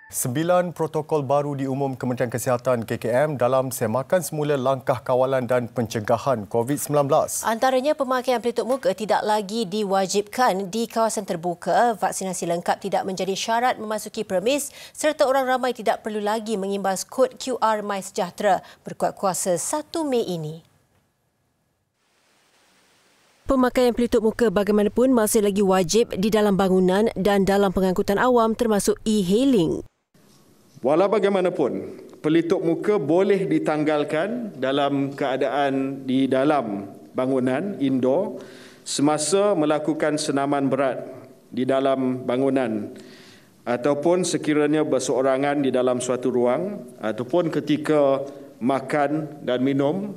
9 protokol baru diumum Kementerian Kesihatan KKM dalam semakan semula langkah kawalan dan pencegahan COVID-19. Antaranya pemakaian pelitup muka tidak lagi diwajibkan di kawasan terbuka, vaksinasi lengkap tidak menjadi syarat memasuki premis serta orang ramai tidak perlu lagi mengimbas kod QR MySejahtera berkuat kuasa 1 Mei ini. Pemakaian pelitup muka bagaimanapun masih lagi wajib di dalam bangunan dan dalam pengangkutan awam termasuk e-hailing. Walau bagaimanapun, pelitup muka boleh ditanggalkan dalam keadaan di dalam bangunan indoor semasa melakukan senaman berat di dalam bangunan ataupun sekiranya berseorangan di dalam suatu ruang ataupun ketika makan dan minum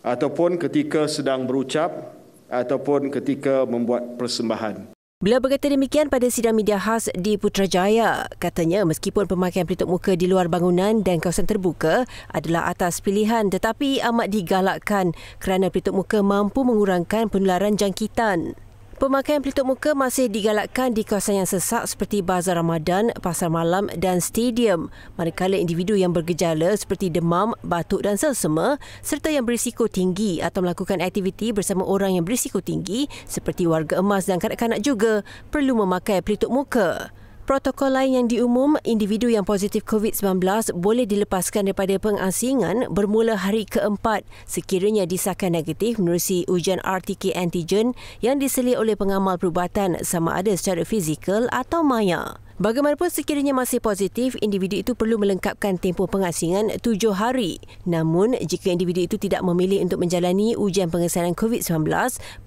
ataupun ketika sedang berucap ataupun ketika membuat persembahan. Beliau berkata demikian pada sidang media khas di Putrajaya. Katanya meskipun pemakaian pelitup muka di luar bangunan dan kawasan terbuka adalah atas pilihan tetapi amat digalakkan kerana pelitup muka mampu mengurangkan penularan jangkitan. Pemakaian pelitup muka masih digalakkan di kawasan yang sesak seperti Bazar Ramadan, Pasar Malam dan Stadium. Manakala individu yang bergejala seperti demam, batuk dan selsema serta yang berisiko tinggi atau melakukan aktiviti bersama orang yang berisiko tinggi seperti warga emas dan kanak-kanak juga perlu memakai pelitup muka. Protokol lain yang diumum, individu yang positif COVID-19 boleh dilepaskan daripada pengasingan bermula hari keempat sekiranya disahkan negatif menerusi ujian RTK antigen yang diselir oleh pengamal perubatan sama ada secara fizikal atau maya. Bagaimanapun sekiranya masih positif, individu itu perlu melengkapkan tempoh pengasingan 7 hari. Namun, jika individu itu tidak memilih untuk menjalani ujian pengesanan COVID-19,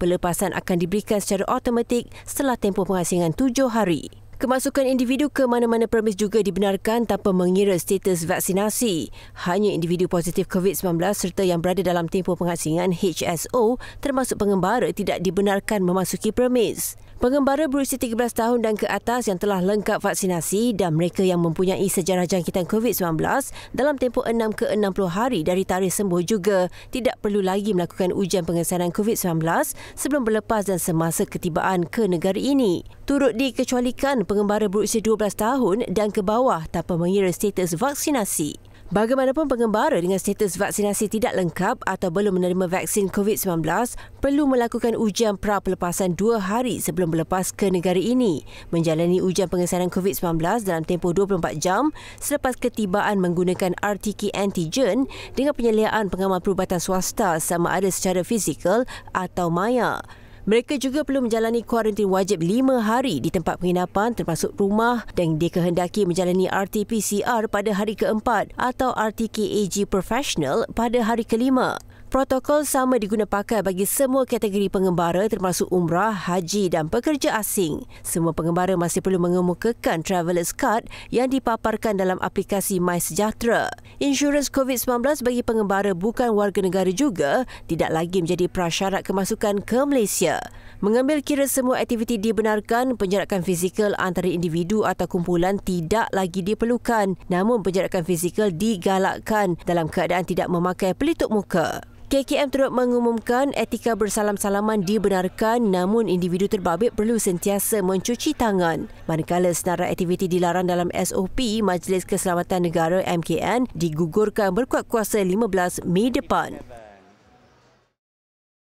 pelepasan akan diberikan secara automatik setelah tempoh pengasingan 7 hari. Kemasukan individu ke mana-mana premis juga dibenarkan tanpa mengira status vaksinasi. Hanya individu positif COVID-19 serta yang berada dalam tempoh pengasingan HSO termasuk pengembara tidak dibenarkan memasuki premis. Pengembara berusia 13 tahun dan ke atas yang telah lengkap vaksinasi dan mereka yang mempunyai sejarah jangkitan COVID-19 dalam tempoh 6 ke 60 hari dari tarikh sembuh juga tidak perlu lagi melakukan ujian pengesanan COVID-19 sebelum berlepas dan semasa ketibaan ke negara ini. Turut dikecualikan pengembara berusia 12 tahun dan ke bawah tanpa mengira status vaksinasi. Bagaimanapun pengembara dengan status vaksinasi tidak lengkap atau belum menerima vaksin COVID-19 perlu melakukan ujian pra-pelepasan 2 hari sebelum berlepas ke negara ini, menjalani ujian pengesanan COVID-19 dalam tempoh 24 jam selepas ketibaan menggunakan RTK antigen dengan penyeliaan pengamal perubatan swasta sama ada secara fizikal atau maya. Mereka juga perlu menjalani kuarantin wajib 5 hari di tempat penginapan termasuk rumah dan dikehendaki menjalani RT-PCR pada hari keempat atau RTK-AG Professional pada hari kelima. Protokol sama diguna pakai bagi semua kategori pengembara termasuk umrah, haji dan pekerja asing. Semua pengembara masih perlu mengemukakan Travelers Card yang dipaparkan dalam aplikasi MySejahtera. Insurans COVID-19 bagi pengembara bukan warga negara juga tidak lagi menjadi prasyarat kemasukan ke Malaysia. Mengambil kira semua aktiviti dibenarkan, penjarakan fizikal antara individu atau kumpulan tidak lagi diperlukan. Namun penjarakan fizikal digalakkan dalam keadaan tidak memakai pelitup muka. KKM turut mengumumkan etika bersalam-salaman dibenarkan namun individu terbabit perlu sentiasa mencuci tangan. Manakala senarai aktiviti dilarang dalam SOP Majlis Keselamatan Negara MKN digugurkan berkuat kuasa 15 Mei depan.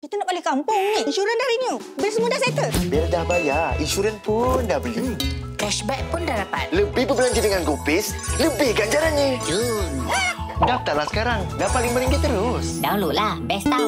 Kita nak balik kampung ni. Insurans dah renew. Bil semua dah settle. Bil dah bayar. Insurans pun dah beli. Cashback pun dah dapat. Lebih berbelanja dengan GoPace, lebih ganjarannya. Jun. Daftarlah sekarang. Dapat RM5 terus. Download lah. Best tau.